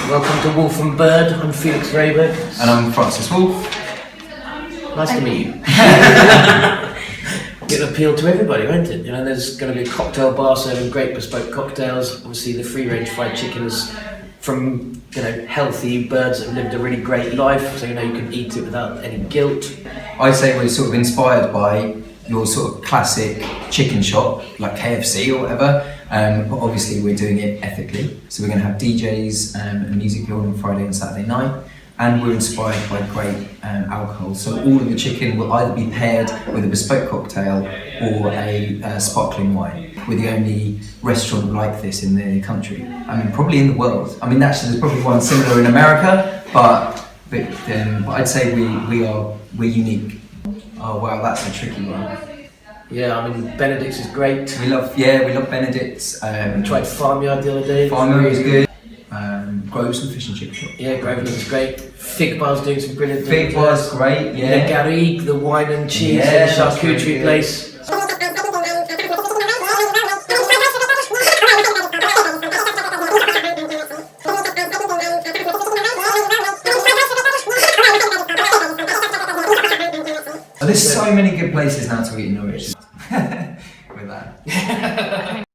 Welcome to Woolf Bird. I'm Felix Rehberg. And I'm Francis Woolf. Nice to meet you. It'll appeal to everybody, won't it? You know, there's going to be a cocktail bar serving great bespoke cocktails. Obviously, the free-range fried chicken is from healthy birds that have lived a really great life, so you can eat it without any guilt. I say we're sort of inspired by your sort of classic chicken shop, like KFC or whatever. But obviously we're doing it ethically. So we're going to have DJs and music on Friday and Saturday night. And we're inspired by great alcohol. So all of the chicken will either be paired with a bespoke cocktail or a sparkling wine. We're the only restaurant like this in the country. I mean, probably in the world. I mean, actually there's probably one similar in America, but I'd say we're unique. Oh wow, that's a tricky one. Yeah, I mean, Benedict's is great. We love Benedict's. We tried Farmyard the other day. Farmyard was good. Groves and Fish and Chip Shop. Yeah, Groveland was great. Fig Bar's doing some brilliant things. Fig Bar's great, yeah. The Garrigue, the wine and cheese and charcuterie place. There's so many good places now to eat in Norwich. With that.